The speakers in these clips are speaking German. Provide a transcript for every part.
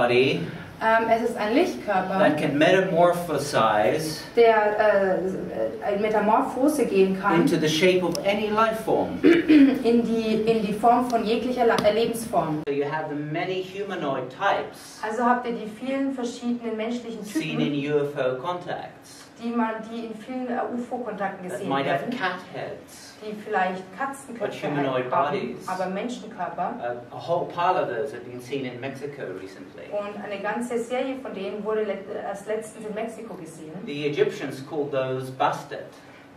body Es ist ein Lichtkörper, that can metamorphosize der eine Metamorphose gehen kann into the shape of any life form. in die Form von jeglicher Lebensform. So you have the many humanoid types Also habt ihr die vielen verschiedenen menschlichen seen Typen, in UFO contacts die in vielen UFO-Kontakten that gesehen might have werden, cat heads. die vielleicht Katzenköpfe But humanoid haben, bodies. aber Menschenkörper. A whole pile of those have been seen in Mexico recently. Und eine ganze Serie von denen wurde erst letztens in Mexiko gesehen. The Egyptians called those bastard.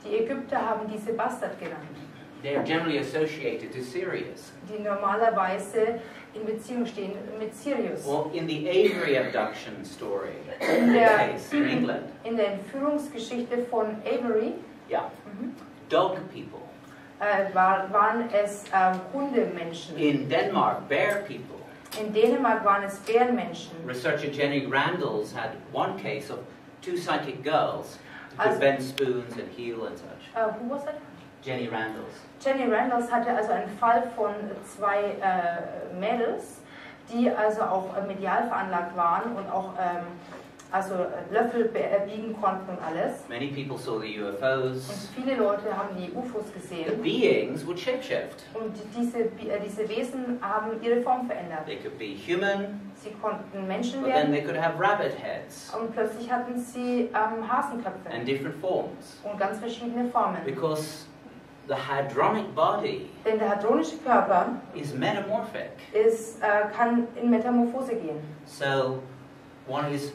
Die Ägypter haben diese Bastard genannt, They are generally associated to Sirius. die normalerweise in Beziehung stehen mit Sirius. Well, in the Avery abduction story, case in England, In der Entführungsgeschichte von Avery yeah, dog people. Waren es Hundemenschen. In Denmark, bear people. In Dänemark waren es Bärenmenschen. Researcher Jenny Randalls had one case of two psychic girls who could Also- bend spoons and heal and such. Who was that? Jenny Randalls. Jenny Randalls hatte also einen Fall von zwei Mädels, die also auch medial veranlagt waren und auch also Löffel biegen konnten und alles. Many people saw the Und UFOs. viele Leute haben die UFOs The gesehen. beings would shapeshift. Und diese Wesen haben ihre Form verändert. They could be human, Sie konnten Menschen but then werden they could have rabbit heads und plötzlich hatten sie Hasenköpfe and different forms. und ganz verschiedene Formen. Because the hadronic body Denn der hadronische Körper is metamorphic. kann in Metamorphose gehen. So one is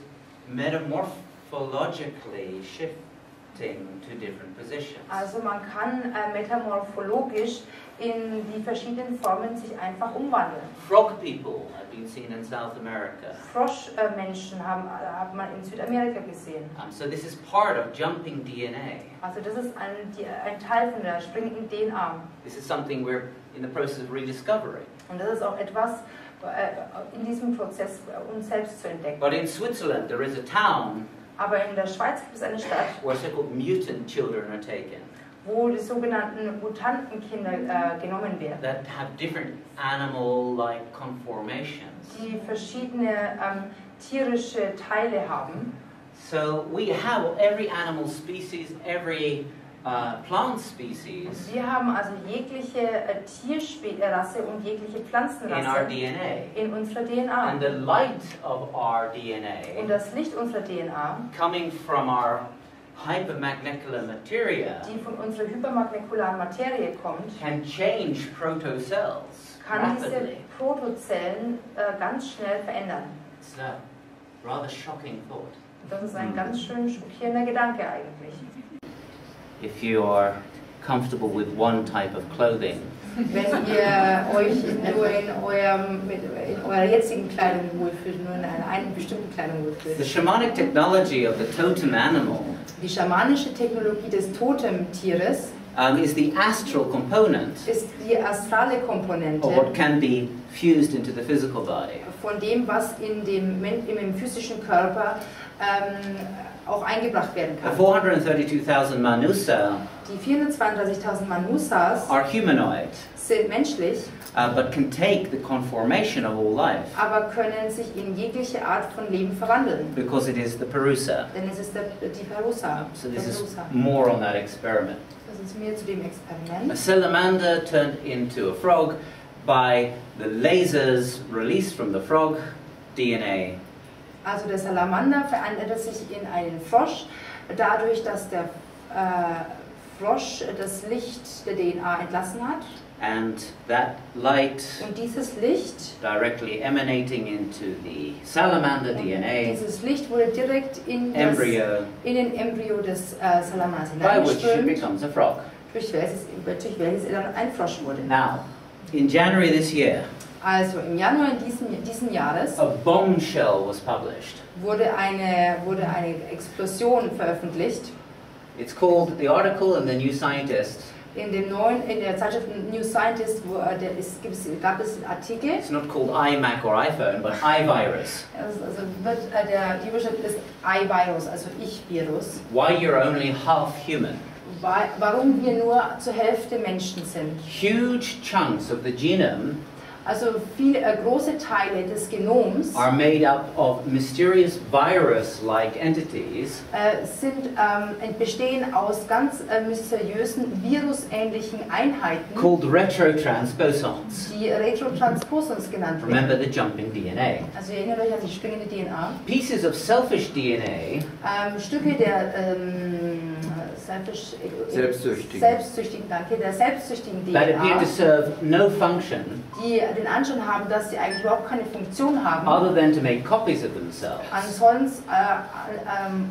metamorphologically shifting to different positions. Also man kann metamorphologisch in die verschiedenen Formen sich einfach umwandeln. Frog people have been seen in South America. Froschmenschen hat man in Südamerika gesehen. So this is part of jumping DNA. Also das ist ein Teil von der springenden DNA. This is something we're in the process of rediscovering. Und das ist auch etwas in diesem Prozess uns selbst zu entdecken. But in Switzerland there is a town Aber in der Schweiz gibt es eine Stadt, where so-called mutant children are taken wo die sogenannten Mutantenkinder genommen werden, that have different animal-like conformations. die verschiedene tierische Teile haben. So we have every animal species, every plant species Wir haben also jegliche Tierrasse und jegliche in our Pflanzenrasse DNA. in unserer DNA. And the light of our Und DNA das Licht unserer DNA, coming from our hypermolecular materia die von unserer hypermagnekularen Materie kommt, can change protocells kann diese rapidly. Protozellen ganz schnell verändern. It's a rather shocking thought. Das ist ein ganz schön schockierender Gedanke eigentlich. If you are comfortable with one type of clothing, Wenn ihr euch nur in eurer jetzigen Kleidung wohlfühlt, nur in einer bestimmten Kleidung the wohlfühlt. shamanic technology of the totem animal Die schamanische Technologie des Totemtieres is the astral component ist die astrale of Komponente what can be fused into the physical body. von dem, was im physischen Körper auch eingebracht werden The kann. 432,000 Manusa Die 432.000 Manusas are humanoid, sind menschlich, but can take the conformation of all life aber können sich in jegliche Art von Leben verwandeln. because it is the Perusa. Denn es ist die Perusa. So this is more on that experiment. Das ist mehr zu dem A Experiment. salamander turned into a frog by the lasers released from the frog DNA. Also der Salamander veränderte sich in einen Frosch, dadurch, dass der Frosch das Licht der DNA entlassen hat. And that light Und dieses Licht, directly emanating into the salamander DNA, dieses Licht wurde direkt in den Embryo des Salamanders by which it hineingeströmt, becomes a frog. durch welches er dann ein Frosch wurde. Now, in January this year, Also im Januar diesen Jahres a bombshell was published. wurde eine Explosion veröffentlicht. It's called, the article in the New Scientist, In der Zeitschrift New Scientist gab es einen Artikel. it's not called iMac or iPhone, but iVirus. Also die Überschrift ist I-Virus, also Ich-Virus. Why you're only half human. Warum wir nur zur Hälfte Menschen sind. Huge chunks of the genome Also große Teile des Genoms are made up of mysterious virus-like entities bestehen aus ganz mysteriösen virusähnlichen Einheiten, called retrotransposons. die Retrotransposons genannt werden. Remember the jumping DNA. Also ihr erinnert euch an die springende DNA. Pieces of selfish DNA Stücke der selbstsüchtigen that appear DNA, to serve no function die den Anschein haben, dass sie eigentlich überhaupt keine Funktion haben, other than to make copies of themselves,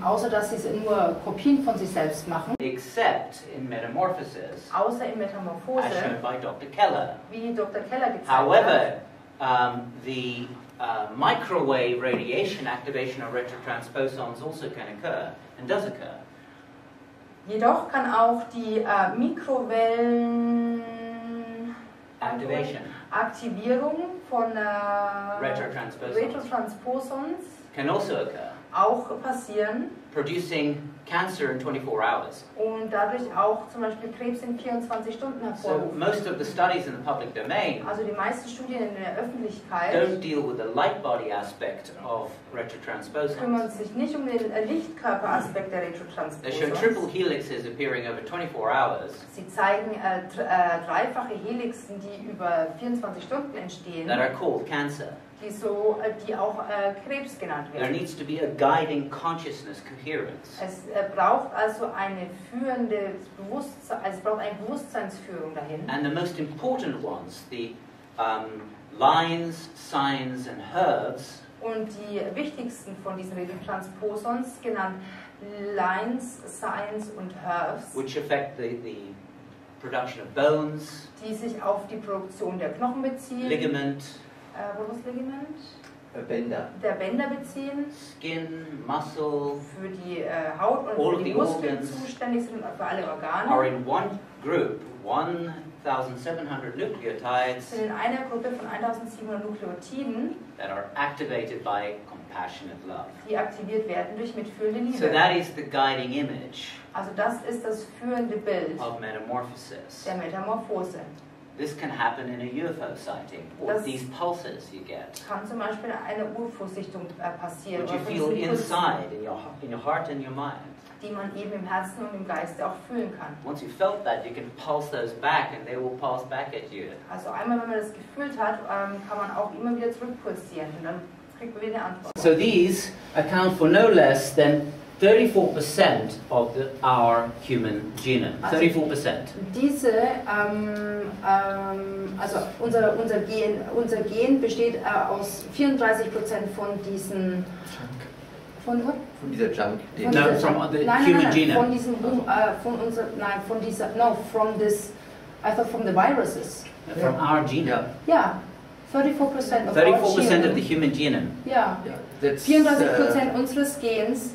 außer dass sie nur Kopien von sich selbst machen, except in metamorphosis, außer in Metamorphose, as shown by Dr. Keller. wie Dr. Keller gezeigt However, hat. the microwave radiation activation of retrotransposons also can occur, and does occur. Jedoch kann auch die Mikrowellen Aktivierung von Retrotransposons can also occur, auch passieren producing cancer in 24 hours. und dadurch auch zum Beispiel Krebs in 24 Stunden So hervorrufen. most of the studies in the public domain Also die meisten Studien in der Öffentlichkeit don't deal with the light body aspect of kümmern retrotransposons. sich nicht um den Lichtkörperaspekt der They show Retrotransposons. triple helixes appearing over 24 hours Sie zeigen dreifache Helixen, die über 24 Stunden entstehen, that are called cancer. die auch Krebs genannt There werden. needs to be a guiding consciousness coherence. Es braucht also eine es braucht eine Bewusstseinsführung dahin. And the most important ones, the lines, signs and herbs, Und die wichtigsten von diesen Retrotransposons, genannt Lines, Signs und Herbs, which affect the production of bones, die sich auf die Produktion der Knochen beziehen, ligament, was Ligament? Bänder. Der Bänder beziehen, skin, muscle, für die Haut und All für of die the Muskeln organs zuständig sind und für alle are Organe, in one group, 1,700 nucleotides sind in einer Gruppe von 1700 Nukleotiden, that are activated by compassionate love. die aktiviert werden durch mitfühlende So Liebe. that is the guiding image Also das ist das führende Bild of metamorphosis. der Metamorphose. This can happen in a UFO sighting, or Das these pulses you get, Kann zum Beispiel eine UFO-Sichtung passieren, which you oder feel von diesen Pulsen, inside, in your heart and your mind. die man eben im Herzen und im Geiste auch fühlen kann. Once you felt that, you can pulse those back and they will pulse back at you. Also einmal, wenn man das gefühlt hat, kann man auch immer wieder zurückpulsieren und dann kriegt man wieder eine Antwort. So these account for no less than 34% of our human genome. 34%. Diese, also unser Gen besteht aus 34% von diesen... Von dieser Junk. No, from the human genome. Von diesem, I thought from the viruses. From our genome. Ja, 34% of 34% of the human genome. Ja, That's, 34% unseres Gens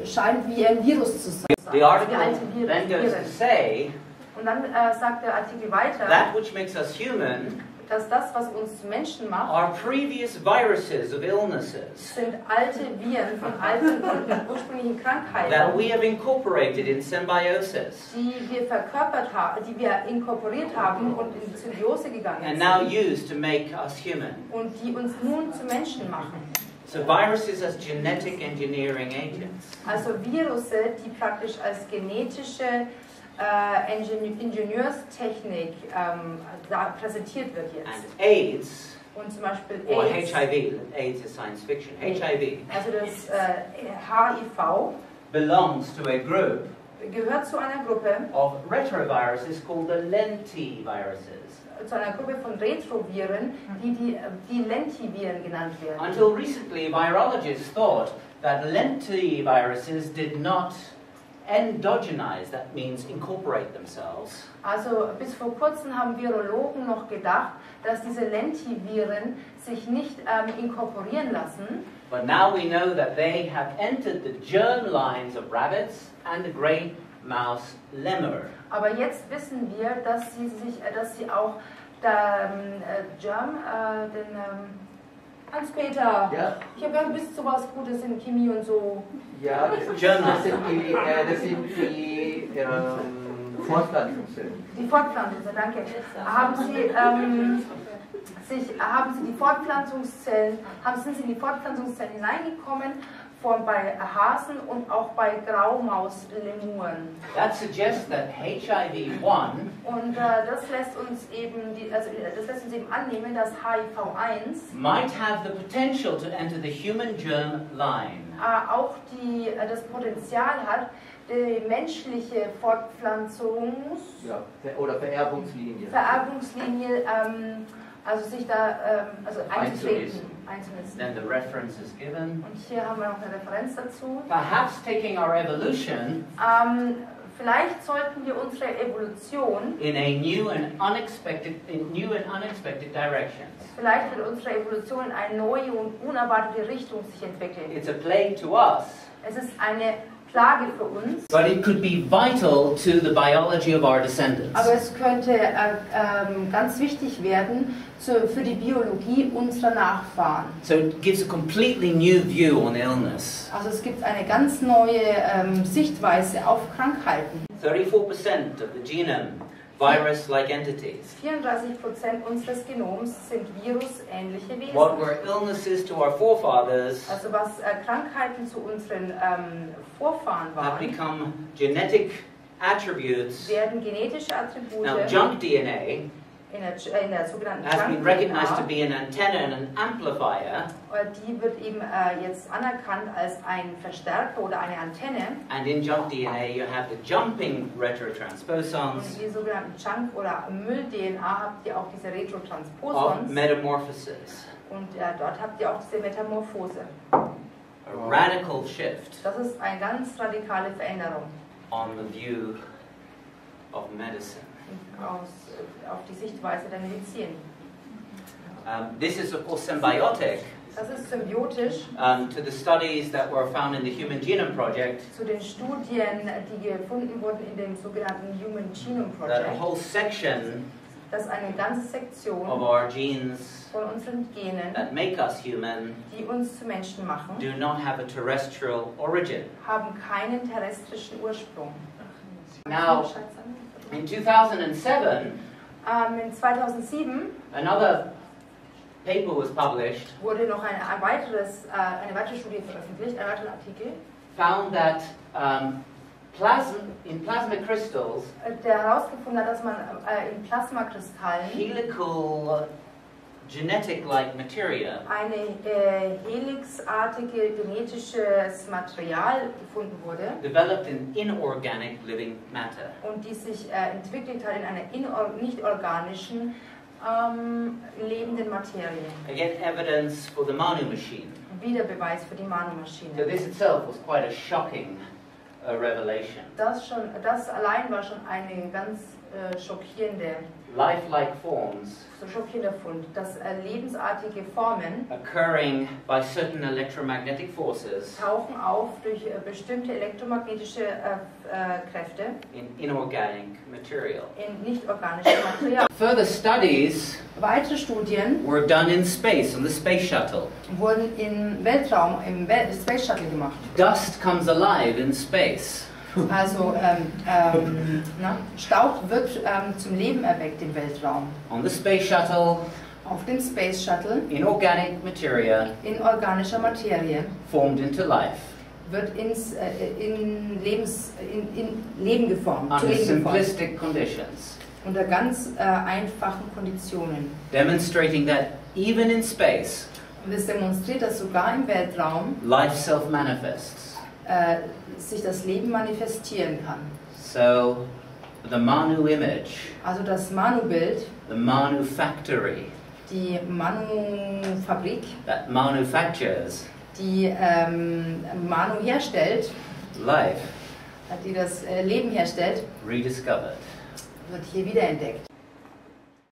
scheint wie ein Virus zu sein. The article Wie alte then goes to say Und dann sagt der Artikel weiter, that which makes us human dass das, was uns zu Menschen macht, are previous viruses of illnesses sind alte Viren von alten und ursprünglichen that Krankheiten, we have incorporated in symbiosis die wir verkörpert haben, die wir inkorporiert haben und in Symbiose gegangen and now sind used to make us human. und die uns nun zu Menschen machen. So viruses as genetic engineering agents. Also Virusse, die praktisch als genetische Ingenieurstechnik präsentiert wird jetzt. And AIDS, Und zum Beispiel or AIDS, HIV, AIDS is science fiction, HIV also das HIV, belongs to a group gehört zu einer Gruppe, of retroviruses called the lentiviruses. zu einer Gruppe von Retroviren, die Lentiviren genannt werden. Until recently, virologists thought that lentiviruses did not endogenize, that means incorporate themselves. Also bis vor kurzem haben Virologen noch gedacht, dass diese Lentiviren sich nicht inkorporieren lassen. But now we know that they have entered the germ lines of rabbits and the grey mouse lemur. Aber jetzt wissen wir, dass sie auch Hans-Peter, Ja. ich habe ja ein bisschen sowas Gutes in Chemie und so. Ja, German. das sind die Fortpflanzungszellen. Die Fortpflanzungszellen, danke. Sind Sie in die Fortpflanzungszellen hineingekommen, bei Hasen und auch bei Graumauslemuren? That suggests that HIV-1 Und das lässt uns eben annehmen, dass HIV-1 might have the potential to enter the human germ line. auch das Potenzial hat, die menschliche Oder Vererbungslinie. Sich da einzutreten. Then the reference is given. Und hier haben wir noch eine Referenz dazu. Perhaps taking our evolution Vielleicht sollten wir unsere Evolution in new and unexpected directions. Vielleicht wird unsere Evolution in eine neue und unerwartete Richtung sich entwickeln. It's a plague to us. Es ist eine Plage für uns. But it could be vital to the biology of our descendants. Aber es könnte ganz wichtig werden für die Biologie unserer Nachfahren. So it gives a completely new view on illness. Also es gibt eine ganz neue Sichtweise auf Krankheiten. 34% of the genome, virus-like entities. 34% unseres Genoms sind virusähnliche Wesen. What were illnesses to our forefathers Also was Krankheiten zu unseren Vorfahren have waren, become genetic attributes. werden genetische Attribute Now, junk DNA in der sogenannten has been recognized to Junk-DNA, be an antenna and an amplifier, die wird eben jetzt anerkannt als ein Verstärker oder eine Antenne. and in junk DNA you have the jumping Und retrotransposons in die sogenannten Junk- oder Müll-DNA habt ihr auch diese of Retrotransposons metamorphosis. und dort habt ihr auch diese Metamorphose. A radical shift Das ist eine ganz radikale Veränderung on the view of medicine. auf die Sichtweise der Medizin. This is of course symbiotic Das ist symbiotisch to the studies that were found in the Human Genome Project, zu den Studien, die gefunden wurden in dem sogenannten Human Genome that a Project. whole section Das ist eine ganze of Sektion our genes von unseren Genen, that make us human die uns zu Menschen machen, do not have a terrestrial origin. haben keinen terrestrischen Ursprung. Now, in 2007, In 2007 another paper was published wurde noch eine weitere Studie veröffentlicht, ein weiterer Artikel, found that in plasma crystals, der herausgefunden hat, dass man in Plasmakristallen helical genetic-like materia eine helixartige genetisches Material gefunden wurde developed in inorganic living matter. und die sich entwickelt hat in einer nicht organischen lebenden Materie. Again, evidence for the Manu machine. Wieder Beweis für die Manu-Maschine. So this itself was quite a shocking revelation. Das allein war schon eine ganz schockierende Lifelike forms schockierender Fund, dass lebensartige Formen occurring by certain electromagnetic forces tauchen auf durch bestimmte elektromagnetische Kräfte in inorganic material. in nicht organischem Material. Further studies Weitere Studien were done in space on the space shuttle. wurden im Weltraum, im Space Shuttle gemacht. Dust comes alive in space. Also Staub wird zum Leben erweckt im Weltraum. On the space shuttle, Auf dem Space Shuttle inorganic materia in organischer Materie formed into life wird in Leben geformt, zu under Leben geformt, simplistic conditions, unter ganz einfachen Konditionen. demonstrating that even in space, Und es demonstriert, dass sogar im Weltraum life self-manifests. sich das Leben manifestieren kann. So, the Manu image, Also das Manu-Bild, the Manu factory die Manu-Fabrik, that manufactures die Manu herstellt, life, die das Leben herstellt, rediscovered. wird hier wiederentdeckt.